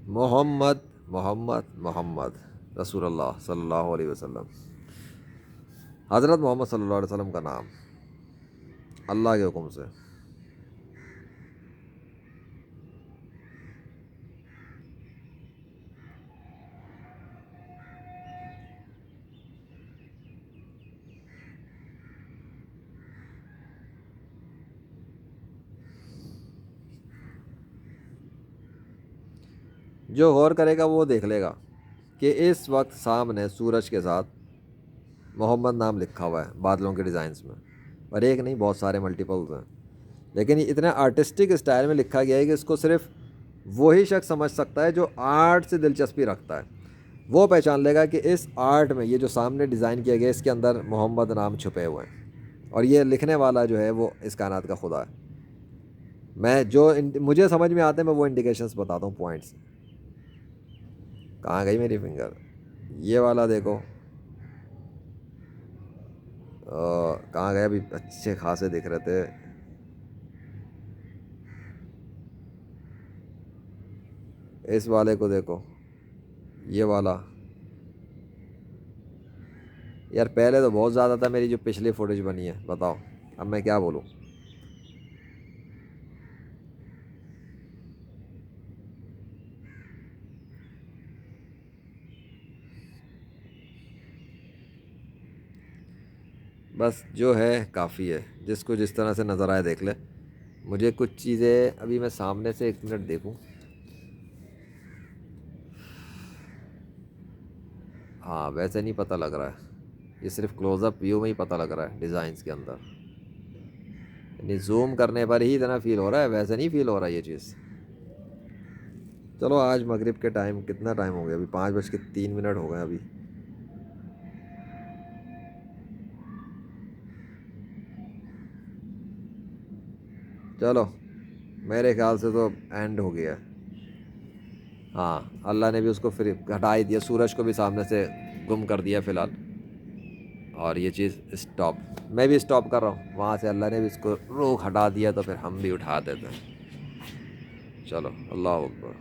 मोहम्मद मोहम्मद मोहम्मद रसूलुल्लाह सल्लल्लाहु अलैहि वसल्लम। हज़रत मोहम्मद सल्लल्लाहु अलैहि वसल्लम का नाम अल्लाह के हुक्म से। जो गौर करेगा वो देख लेगा कि इस वक्त सामने सूरज के साथ मोहम्मद नाम लिखा हुआ है बादलों के डिज़ाइंस में, और एक नहीं बहुत सारे मल्टीपल्स हैं, लेकिन ये इतने आर्टिस्टिक स्टाइल में लिखा गया है कि इसको सिर्फ वही शख्स समझ सकता है जो आर्ट से दिलचस्पी रखता है। वो पहचान लेगा कि इस आर्ट में ये जो सामने डिज़ाइन किया गया है इसके अंदर मोहम्मद नाम छुपे हुए हैं, और ये लिखने वाला जो है वो इस कायनात का खुदा है। मैं जो मुझे समझ में आते हैं मैं वो इंडिकेशंस बताता हूँ, पॉइंट्स। कहाँ गई मेरी फिंगर? ये वाला देखो, कहाँ गए? अभी अच्छे खासे दिख रहे थे। इस वाले को देखो, ये वाला। यार पहले तो बहुत ज़्यादा था, मेरी जो पिछली फुटेज बनी है, बताओ अब मैं क्या बोलूँ। बस जो है काफ़ी है, जिसको जिस तरह से नज़र आए देख ले। मुझे कुछ चीज़ें अभी मैं सामने से एक मिनट देखूं। हाँ वैसे नहीं पता लग रहा है, ये सिर्फ क्लोज़अप व्यू में ही पता लग रहा है डिज़ाइंस के अंदर, यानी जूम करने पर ही इतना फील हो रहा है, वैसे नहीं फील हो रहा है ये चीज़। चलो आज मगरिब के टाइम, कितना टाइम हो गया अभी? 5:03 हो गए अभी। चलो मेरे ख्याल से तो एंड हो गया है। हाँ अल्लाह ने भी उसको फिर हटा ही दिया, सूरज को भी सामने से गुम कर दिया फ़िलहाल। और ये चीज़ स्टॉप, मैं भी स्टॉप कर रहा हूँ, वहाँ से अल्लाह ने भी इसको रोक हटा दिया, तो फिर हम भी उठा देते हैं। चलो अल्लाह अकबर।